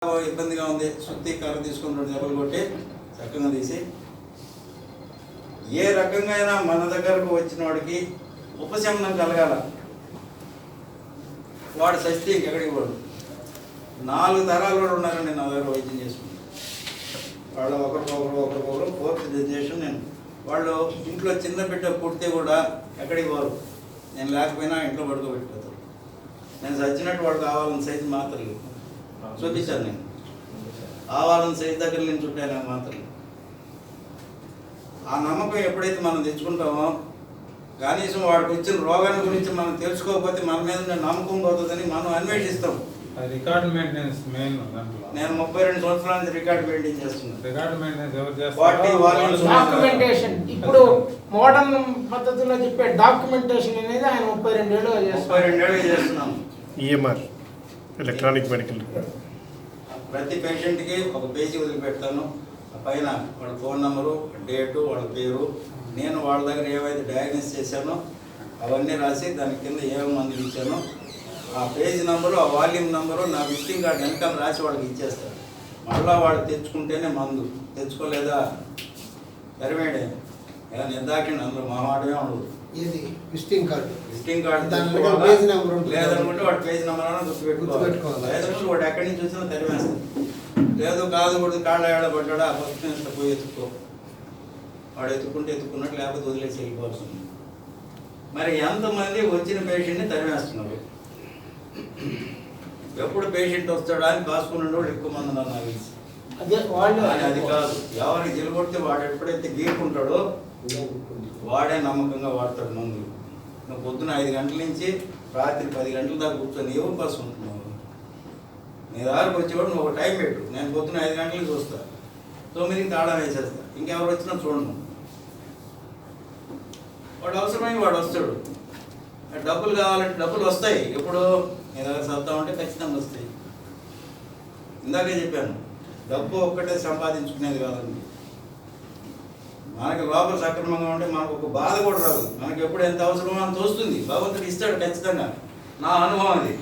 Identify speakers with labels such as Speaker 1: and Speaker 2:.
Speaker 1: ఇబ్బందిగా ఉంది. సుత్తి కర్ర తీసుకుని 2 దెబ్బలు కొట్టి చక్కగా తీసి, ఏ రకంగా అయినా మన దగ్గరకు వచ్చిన వాడికి ఉపశమనం కలగాల. వాడు సస్తే ఇంకెక్కడికి పోడు. 4 తరాలు కూడా ఉన్నారండి నా దగ్గర వైద్యం చేసుకుంటాను. వాళ్ళు ఒకరికొకరు 4th జనరేషన్. నేను వాళ్ళు ఇంట్లో చిన్న బిడ్డ పుడితే కూడా ఎక్కడికి పోరు. నేను లేకపోయినా ఇంట్లో పడుకోబెట్టిపోతారు. నేను చచ్చినట్టు వాడు కావాలని సైజు మాత్రలు చూపించాను. నేను కావాలని సైజు దగ్గర నేను చుట్టాను మాత్రలు. ఆ నమ్మకం ఎప్పుడైతే మనం తెచ్చుకుంటామో, కనీసం వాడికి వచ్చిన రోగాన్ని గురించి మనం తెలుసుకోకపోతే మన మీద నమ్మకం పోతుందని మనం అన్వేషిస్తాం.
Speaker 2: Record maintenance main.
Speaker 1: నేను 32 సంవత్సరాల నుంచి రికార్డ్ మెయింటైన్ చేస్తున్నాను.
Speaker 2: రికార్డ్ మెయింటెనెన్స్ ఎవరు చేస్తారు?
Speaker 3: డాక్యుమెంటేషన్ ఇప్పుడు మోడర్న్ పద్ధతిలో చెప్పే డాక్యుమెంటేషన్ అనేది ఆయన 32 ఏళ్ళుగా
Speaker 1: చేస్తున్నాను.
Speaker 4: EMR electronic medical.
Speaker 1: ప్రతి పేషెంట్కి ఒక పేజీ వదిలిపెడతాను. పైన వాళ్ళ ఫోన్ నెంబరు, డేటు, వాళ్ళ పేరు, నేను వాళ్ళ దగ్గర ఏవైతే డయాగ్నోస్ చేశానో అవన్నీ రాసి దాని కింద ఏమేమి మందులు ఇచ్చానో ఆ పేజీ నెంబరు, ఆ వాల్యూమ్ నెంబరు నా విజిటింగ్ కార్డు వెనకాల రాసి వాళ్ళకి ఇచ్చేస్తారు. మళ్ళీ వాళ్ళు తెచ్చుకుంటేనే మందు, తెచ్చుకోలేదా సరిమేడే ఏమైనా నిర్దాక్షిణ్యం అందులో మావాడమే ఉండదు.
Speaker 3: విజిటింగ్ కార్డు
Speaker 1: లేదనుకుంటే వాడు పేజీ నెంబర్ అన్నా గుర్తుపెట్టుకోవాలి. లేదనుకుంటే వాడు ఎక్కడి నుంచి వచ్చినా తరిమేస్తాడు. లేదు కాదు కూడా కాళ్ళ ఏడబడ్డా ఆ పసుపు పోయి ఎత్తుకో, వాడు ఎత్తుకున్నట్టు, లేకపోతే వదిలేసి వెళ్ళిపోవాల్సి ఉంది. మరి ఎంతమంది వచ్చిన పేషెంట్ని తరిమేస్తున్నారు. ఎప్పుడు పేషెంట్ వస్తాడా అని కాసుకున్న వాళ్ళు ఎక్కువ మంది ఉన్నారు నాకు తెలిసి. అది కాదు, ఎవరికి జలుబొడితే వాడు ఎప్పుడైతే గీరుకుంటాడో వాడే నమ్మకంగా వాడతాడు మందులు. నువ్వు పొద్దున 5 గంటల నుంచి రాత్రి 10 గంటల దాకా కూర్చొని ఎవరు కోసం ఉంటున్నావు. నీ దారికి వచ్చేవాడు నువ్వు ఒక టైం పెట్టు. నేను పొద్దున 5 గంటలకు చూస్తా, 9కి తాళం వేసేస్తా. ఇంకెవరు వచ్చినా చూడను. వాడు అవసరమై వాడు వస్తాడు. డబ్బులు కావాలంటే డబ్బులు వస్తాయి. ఎప్పుడు నీ దగ్గర సత్తా ఉంటే ఖచ్చితంగా వస్తాయి. ఇందాకే చెప్పాను, డబ్బు ఒక్కటే సంపాదించుకునేది కాదండి. మనకి లోపల సక్రమంగా ఉంటే మనకు ఒక బాధ కూడా రాదు. మనకి ఎప్పుడు ఎంత అవసరమో అంత వస్తుంది. భగవంతుడు ఇస్తాడు ఖచ్చితంగా. నా అనుభవం అది.